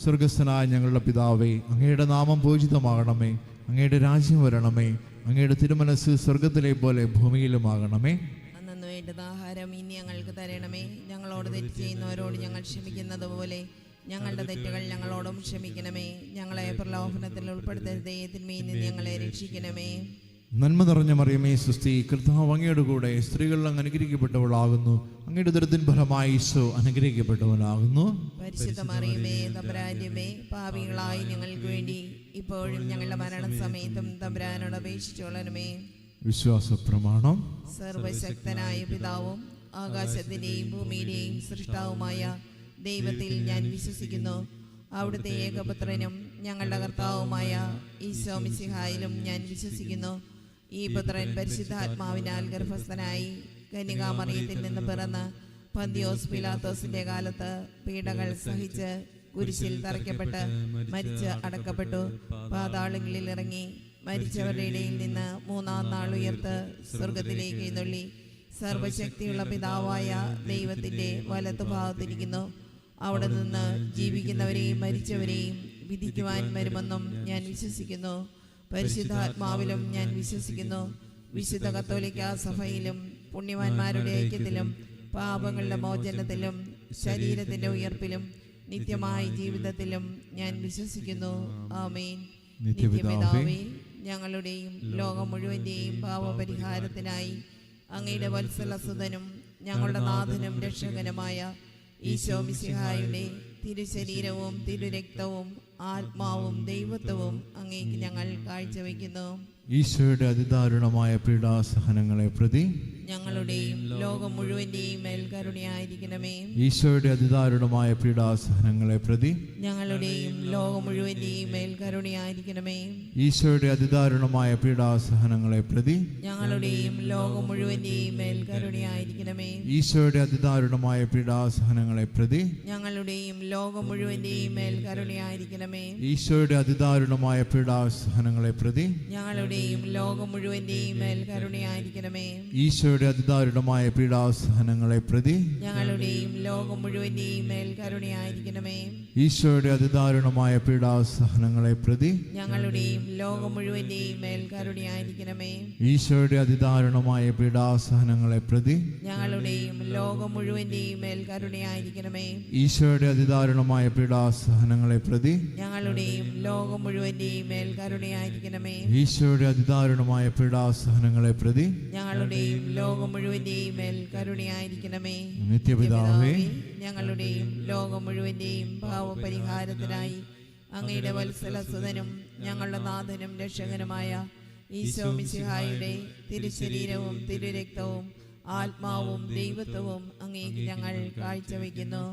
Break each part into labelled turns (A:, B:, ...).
A: സ്വർഗസ്ഥനായ ഞങ്ങളുടെ പിതാവേ, അങ്ങയുടെ നാമം പൂജിതമാകണമേ. അങ്ങയുടെ രാജ്യം വരണമേ. അങ്ങയുടെ തിരുമനസ്സ് സ്വർഗത്തിലെ പോലെ ഭൂമിയിലുമാകണമേ.
B: അന്നു വേണ്ടുന്ന ആഹാരം ഇനി ഞങ്ങൾക്ക് തരണമേ. ഞങ്ങളോട് തെറ്റ് ചെയ്യുന്നവരോട് ഞങ്ങൾ ക്ഷമിക്കുന്നത് പോലെ ഞങ്ങളുടെ തെറ്റുകൾ ഞങ്ങളോടും ക്ഷമിക്കണമേ. ഞങ്ങളെ പ്രലോഭനത്തിൽ ഉൾപ്പെടുത്തരുതേ, തിന്മയിൽ നിന്ന് ഞങ്ങളെ രക്ഷിക്കണമേ.
A: നന്മ നിറഞ്ഞ മറിയമേ, സ്വസ്തി, കർത്താവ് അങ്ങയുടെ കൂടെ സ്ത്രീകൾ അങ്ങ് അനുഗ്രഹിക്കപ്പെട്ടവളാകുന്നു. അങ്ങയുടെ ഉദരത്തിൻ ഫലമായി ഈശോ അനുഗ്രഹിക്കപ്പെട്ടവനാകുന്നു.
B: പരിശുദ്ധ മറിയമേ, തമ്പുരാന്റെ അമ്മേ, പാപികളായ ഞങ്ങൾക്ക് വേണ്ടി ഇപ്പോഴും ഞങ്ങളുടെ മരണസമയത്തും തമ്പുരാനോട് അപേക്ഷിച്ചോളണമേ.
A: വിശ്വാസ പ്രമാണം.
B: സർവശക്തനായ പിതാവും ആകാശത്തിന്റെയും ഭൂമിയുടെയും സൃഷ്ടാവുമായ ദൈവത്തിൽ ഞാൻ വിശ്വസിക്കുന്നു. അവിടുത്തെ ഏകപുത്രനും ഞങ്ങളുടെ കർത്താവുമായ ഈശോ മിശിഹായിലും ഞാൻ വിശ്വസിക്കുന്നു. ഈ പുത്രൻ പരിശുദ്ധാത്മാവിനാൽ ഗർഭസ്ഥനായി കന്യകാമറിയത്തിൽ നിന്ന് പിറന്ന് പന്തിയോസ് പിലാത്തോസിന്റെ കാലത്ത് പീഡകൾ സഹിച്ച് കുരിശിൽ തറയ്ക്കപ്പെട്ട് മരിച്ച് അടക്കപ്പെട്ടു. പാതാളങ്ങളിൽ ഇറങ്ങി മരിച്ചവരുടെ ഇടയിൽ നിന്ന് മൂന്നാം നാൾ ഉയർത്ത് സ്വർഗത്തിലേക്ക് എഴുന്നള്ളി സർവശക്തിയുള്ള പിതാവായ ദൈവത്തിന്റെ വലത്തുഭാഗത്തിരിക്കുന്നു. അവിടെ നിന്ന് ജീവിക്കുന്നവരെയും മരിച്ചവരെയും വിധിക്കുവാൻ വരുമെന്നും ഞാൻ വിശ്വസിക്കുന്നു. പരിശുദ്ധാത്മാവിലും ഞാൻ വിശ്വസിക്കുന്നു. വിശുദ്ധ കത്തോലിക്ക സഭയിലും പുണ്യവാന്മാരുടെ ഐക്യത്തിലും പാപങ്ങളുടെ മോചനത്തിലും ശരീരത്തിന്റെ ഉയർപ്പിലും നിത്യമായ ജീവിതത്തിലും ഞാൻ വിശ്വസിക്കുന്നു. ആമേൻ. നിത്യപിതാവേ, ഞങ്ങളുടെയും ലോകം മുഴുവന്റെയും പാപപരിഹാരത്തിനായി അങ്ങയുടെ വത്സലസുതനും ഞങ്ങളുടെ നാഥനും രക്ഷകനുമായ ഈശോ മിശിഹായുടെ തിരുശരീരവും തിരുരക്തവും ആത്മാവും ദൈവത്വവും അങ്ങേക്ക് ഞങ്ങൾ കാഴ്ചവെക്കുന്നു.
A: ഈശോയുടെ അതിദാരുണമായ പീഡാസഹനങ്ങളെ പ്രതി
B: ഞങ്ങളുടെയും ലോകം മുഴുവന്റെയും മേൽ കരുണയായിരിക്കണമേ.
A: ഈശോയുടെ അതിദാരുണമായ പീഡാസഹനങ്ങളെ പ്രതി
B: ഞങ്ങളുടെയും ലോകം മുഴുവന്റെയും മേൽ കരുണയായിരിക്കണമേ.
A: ഈശോയുടെ അതിദാരുണമായ പീഡാസഹനങ്ങളെ പ്രതി
B: ഞങ്ങളുടെയും ലോകം മുഴുവന്റെയും മേൽ കരുണയായിരിക്കണമേ.
A: ഈശോയുടെ അതിദാരുണമായ പീഡാസഹനങ്ങളെ പ്രതി
B: ഞങ്ങളുടെയും ലോകം മുഴുവന്റെയും മേൽ കരുണയായിരിക്കണമേ.
A: ഈശോയുടെ അതിദാരുണമായ പീഡാസഹനങ്ങളെ പ്രതി
B: ഞങ്ങളുടെയും ലോകം മുഴുവന്റെയും മേൽ കരുണയായിരിക്കണമേ.
A: ഈശോയുടെ അതിദാരുണമായ പീഡാസഹനങ്ങളെ പ്രതി
B: ഞങ്ങളുടെയും ലോകം മുഴുവന്റെയും മേൽ കരുണയായിരിക്കണമേ.
A: ഈശോയുടെ അതിദാരുണമായ പീഡാസഹനങ്ങളെ പ്രതി
B: ഞങ്ങളുടെയും ലോകം മുഴുവന്റെയും മേൽ കരുണയായിരിക്കണമേ.
A: ഈശോയുടെ അതിദാരുണമായ പീഡാസഹനങ്ങളെ പ്രതി
B: ഞങ്ങളുടെയും ലോകം മുഴുവന്റെയും മേൽ കരുണയായിരിക്കണമേ.
A: ഈശോയുടെ അതിദാരുണമായ പീഡാസഹനങ്ങളെ പ്രതി
B: ഞങ്ങളുടെയും ലോകം മുഴുവന്റെയും മേൽ കരുണയായിരിക്കണമേ.
A: ഈശോയുടെ അതിദാരുണമായ പീഡാസഹനങ്ങളെ പ്രതി
B: ഞങ്ങളുടെയും ലോകം മുഴുവന്റെയും മേൽ കരുണയായിരിക്കണമേ.
A: നിത്യപിതാവേ,
B: ഞങ്ങളുടെയും ലോകം മുഴുവന്റെയും പാവപരിഹാരത്തിനായി അങ്ങയുടെ വത്സലസുതനും ഞങ്ങളുടെ നാഥനും രക്ഷകനുമായ ഈശോ മിശിഹായുടെ തിരുശരീരവും തിരുരക്തവും ആത്മാവും ദൈവത്വവും അങ്ങേക്ക് ഞങ്ങൾ കാഴ്ചവെക്കുന്നു.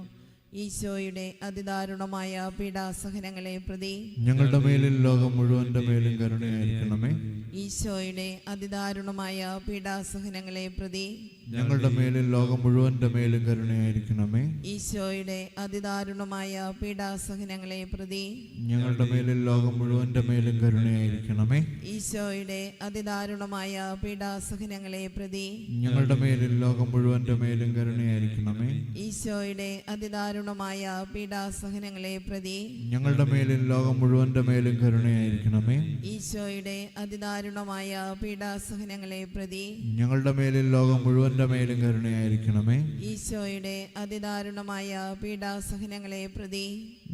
B: ഈശോയുടെ അതിദാരുണമായ പീഡാസഹനങ്ങളെ പ്രതി
A: ഞങ്ങളുടെ മേലും ലോകം മുഴുവന്റെ മേലും കരുണയായിരിക്കണമേ.
B: ഈശോയുടെ അതിദാരുണമായ പീഡാസഹനങ്ങളെ പ്രതി
A: ഞങ്ങളുടെ മേലും ലോകം മുഴുവന്റെ മേലും കരുണയായിരിക്കണമേ.
B: ഈശോയുടെ അതിദാരുണമായ പീഡാസഹനങ്ങളെ പ്രതി
A: ഞങ്ങളുടെ മേലും ലോകം മുഴുവന്റെ മേലും കരുണയായിരിക്കണമേ.
B: ഈശോയുടെ അതിദാരുണമായ പീഡാസഹനങ്ങളെ പ്രതി
A: ഞങ്ങളുടെ മേലും ലോകം മുഴുവന്റെ മേലും കരുണയായിരിക്കണമേ.
B: ഈശോയുടെ അതിദാരുണമായ പീഡാസഹനങ്ങളെ പ്രതി
A: ഞങ്ങളുടെ മേലും ലോകം മുഴുവന്റെ മേലും കരുണയായിരിക്കണമേ.
B: ഈശോയുടെ അതിദാരുണമായ പീഡാസഹനങ്ങളെ പ്രതി
A: ഞങ്ങളുടെ മേലും ലോകം മുഴുവന്റെ മേലും കരുണയായിരിക്കണമേ.
B: ഈശോയുടെ അതിദാരുണമായ പീഡാസഹനങ്ങളെ പ്രതി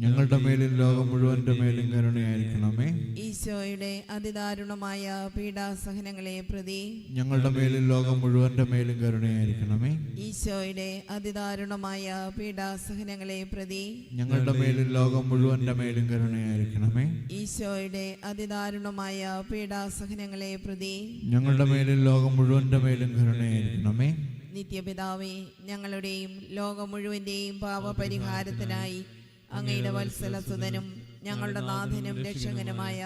A: ഞങ്ങളുടെ മേലും ലോകം മുഴുവന്റെ മേലും കരുണയായിരിക്കണമേ.
B: ഈശോയുടെ അതിദാരുണമായ പീഡാസഹനങ്ങളെ പ്രതി
A: ഞങ്ങളുടെ മേലും ലോകം മുഴുവന്റെ മേലും കരുണയായിരിക്കണമേ.
B: ഈശോയുടെ അതിദാരുണമായ പീഡാസഹനങ്ങളെ പ്രതി
A: ഞങ്ങളുടെ മേലും ലോകം മുഴുവന്റെ മേലും കരുണയായിരിക്കണമേ.
B: ഈശോയുടെ അതിദാരുണമായ പീഡാസഹനങ്ങളെ പ്രതി
A: ഞങ്ങളുടെ മേലും ലോകം മുഴുവന്റെ മേലും കരുണയായിരിക്കണമേ.
B: നിത്യപിതാവേ, ഞങ്ങളുടെയും ലോകം മുഴുവന്റെയും പാപപരിഹാരത്തിനായി അങ്ങയുടെ വത്സലസുതനും ഞങ്ങളുടെ നാഥനും രക്ഷകനുമായ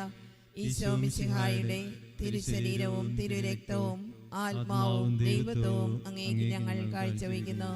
B: ഈശോ മിശിഹായുടെ തിരുശരീരവും തിരുരക്തവും ആത്മാവും ദൈവത്വവും അങ്ങേക്ക് ഞങ്ങൾ കാഴ്ചവെക്കുന്നു.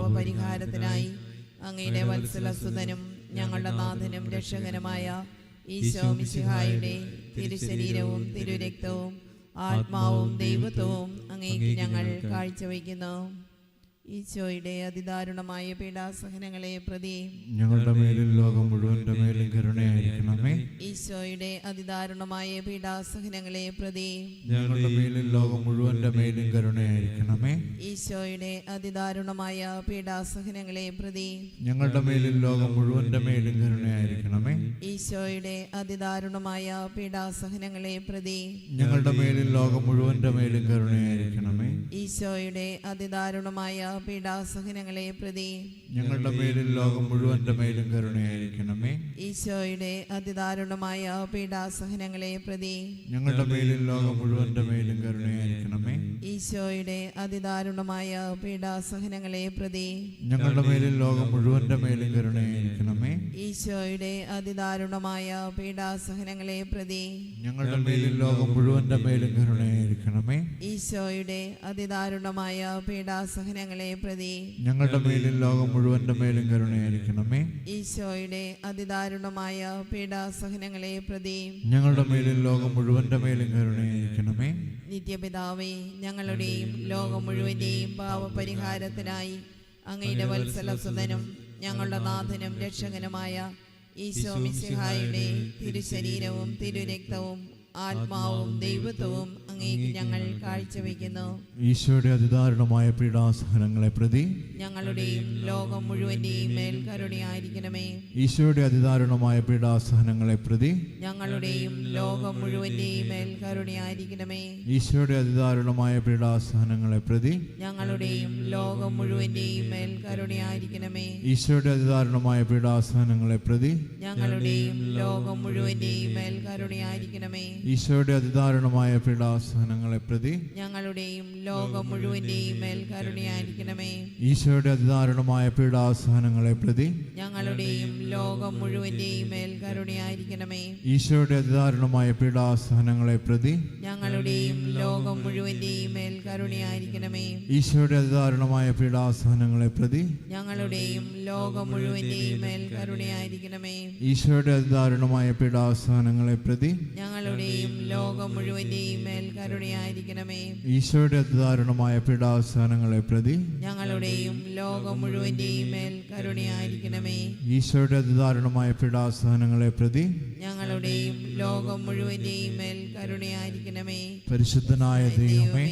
B: പാവപരിഹാരത്തിനായി അങ്ങയുടെ വത്സലസുതനും ഞങ്ങളുടെ നാഥനും രക്ഷകനുമായ ഈശോ മിശിഹായുടെ തിരുശരീരവും തിരുരക്തവും ആത്മാവും ദൈവത്വവും അങ്ങേക്ക് ഞങ്ങൾ കാഴ്ചവെക്കുന്നു. ഈശോയുടെ അതിദാരുണമായ പീഡാസഹനങ്ങളെ പ്രതി
A: ഞങ്ങളുടെ മേലും ലോകം മുഴുവന്റെ മേലും കരുണയായിരിക്കണമേ.
B: ഈശോയുടെ അതിദാരുണമായ പീഡാസഹനങ്ങളെ പ്രതി
A: ഞങ്ങളുടെ മേലും ലോകം മുഴുവന്റെ മേലും കരുണയായിരിക്കണമേ.
B: ഈശോയുടെ അതിദാരുണമായ പീഡാസഹനങ്ങളെ പ്രതി
A: ഞങ്ങളുടെ മേലും ലോകം മുഴുവന്റെ മേലും കരുണയായിരിക്കണമേ.
B: ഈശോയുടെ അതിദാരുണമായ പീഡാസഹനങ്ങളെ പ്രതി
A: ഞങ്ങളുടെ മേലും ലോകം മുഴുവന്റെ മേലും കരുണയായിരിക്കണമേ.
B: ഈശോയുടെ അതിദാരുണമായ പീഡാസഹനങ്ങളെ പ്രതി
A: ഞങ്ങളുടെ മേലും ലോകം മുഴുവന്റെ മേലും കരുണയായിരിക്കണമേ.
B: ഈശോയുടെ അതിദാരുണമായ പീഡാസഹനങ്ങളെ പ്രതി
A: ഞങ്ങളുടെ മേലും ലോകം മുഴുവന്റെ മേലും കരുണയായിരിക്കണമേ.
B: ഈശോയുടെ അതിദാരുണമായ പീഡാസഹനങ്ങളെ പ്രതി
A: ഞങ്ങളുടെ മേലും ലോകം മുഴുവന്റെ മേലും കരുണയായിരിക്കണമേ.
B: ഈശോയുടെ അതിദാരുണമായ പീഡാസഹനങ്ങളെ പ്രതി
A: ഞങ്ങളുടെ മേലും ലോകം മുഴുവന്റെ മേലും കരുണയായിരിക്കണമേ.
B: ഈശോയുടെ അതിദാരുണമായ പീഡാസഹനങ്ങളെ പ്രതി
A: ഞങ്ങളുടെ മേലും ലോകം മുഴുവന്റെ മേലും കരുണയായിരിക്കണമേ.
B: ഈശോയുടെ അതിദാരുണമായ പീഡാസഹനങ്ങളെ പ്രതി
A: ഞങ്ങളുടെ മേലും ലോകം മുഴുവന്റെ മേലും കരുണയായിരിക്കണമേ.
B: നിത്യപിതാവേ, ഞങ്ങളുടെയും ലോകം മുഴുവന്റെയും പാവപരിഹാരത്തിനായി അങ്ങയുടെ വത്സലസുതനും ഞങ്ങളുടെ നാഥനും രക്ഷകനുമായ ഈശോ മിശിഹായുടെ തിരുശരീരവും തിരുരക്തവും ആത്മാവും ദൈവത്വവും അങ്ങേക്ക് ഞങ്ങൾ കാഴ്ചവെക്കുന്നു.
A: ഈശോയുടെ അതിദാരുണമായ പീഡാസഹനങ്ങളെ പ്രതി
B: ഞങ്ങളുടെയും ലോകം മുഴുവന്റെയും മേൽ കരുണയായിരിക്കണമേ.
A: ഈശോയുടെ അതിദാരുണമായ പീഡാസഹനങ്ങളെ പ്രതി
B: ഞങ്ങളുടെയും ലോകം മുഴുവന്റെയും മേൽ കരുണയായിരിക്കണമേ.
A: ഈശോയുടെ അതിദാരുണമായ പീഡാസഹനങ്ങളെ പ്രതി
B: ഞങ്ങളുടെയും ലോകം മുഴുവന്റെയും മേൽ കരുണയായിരിക്കണമേ.
A: ഈശോയുടെ അതിദാരുണമായ പീഡാസഹനങ്ങളെ പ്രതി
B: ഞങ്ങളുടെയും ലോകം മുഴുവന്റെയും മേൽ കരുണയായിരിക്കണമേ.
A: ഈശോയുടെ അതിദാരുണമായ പീഡാസഹനങ്ങളെ പ്രതി
B: ഞങ്ങളുടെയും ലോകം മുഴുവന്റെയും മേൽ കരുണയായിരിക്കണമേ.
A: ഈശോയുടെ അതിദാരുണമായ പീഡാസഹനങ്ങളെ പ്രതി
B: ഞങ്ങളുടെയും ലോകം മുഴുവന്റെയും മേൽ കരുണയായിരിക്കണമേ.
A: ഈശോയുടെ അതിദാരുണമായ പീഡാസഹനങ്ങളെ പ്രതി
B: ഞങ്ങളുടെയും ലോകം മുഴുവന്റെയും മേൽ കരുണയായിരിക്കണമേ.
A: ഈശോയുടെ അതിദാരുണമായ പീഡാസഹനങ്ങളെ പ്രതി
B: ഞങ്ങളുടെയും ലോകം മുഴുവന്റെയും മേൽ കരുണയായിരിക്കണമേ.
A: ഈശോയുടെ അതിദാരുണമായ പീഡാസഹനങ്ങളെ പ്രതി
B: ഞങ്ങളുടെയും ലോകം മുഴുവന്റെയും മേൽ കരുണയായിരിക്കണമേ.
A: ഈശോയുടെ അതിദാരുണമായ പീഡാസഹനങ്ങളെ പ്രതി
B: ഞങ്ങളുടെയും ലോകം മുഴുവന്റെയും മേൽ കരുണയായിരിക്കണമേ.
A: ഈശോയുടെ അതിദാരുണമായ പീഡാസഹനങ്ങളെ പ്രതി
B: ഞങ്ങളുടെയും ലോകം മുഴുവന്റെയും മേൽ കരുണയായിരിക്കണമേ.
A: പരിശുദ്ധനായ ദൈവമേ,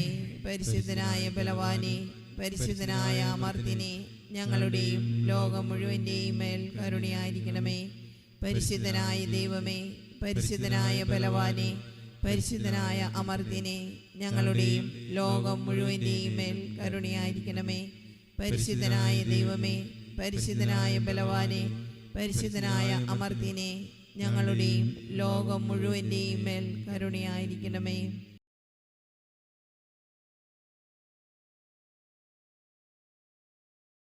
B: പരിശുദ്ധനായ ബലവാനെ, പരിശുദ്ധനായ അമർത്തിനെ, ഞങ്ങളുടെയും ലോകം മുഴുവന്റെയും മേൽ കരുണയായിരിക്കണമേ. പരിശുദ്ധനായ ദൈവമേ, പരിശുദ്ധനായ ബലവാനെ, പരിശുദ്ധനായ അമർത്തിനെ, ഞങ്ങളുടെയും ലോകം മുഴുവന്റെയും മേൽ കരുണയായിരിക്കണമേ. പരിശുദ്ധനായ ദൈവമേ, പരിശുദ്ധനായ ബലവാനെ, പരിശുദ്ധനായ അമർത്തിനെ, ഞങ്ങളുടെയും ലോകം മുഴുവന്റെയും മേൽ കരുണയായിരിക്കണമേ.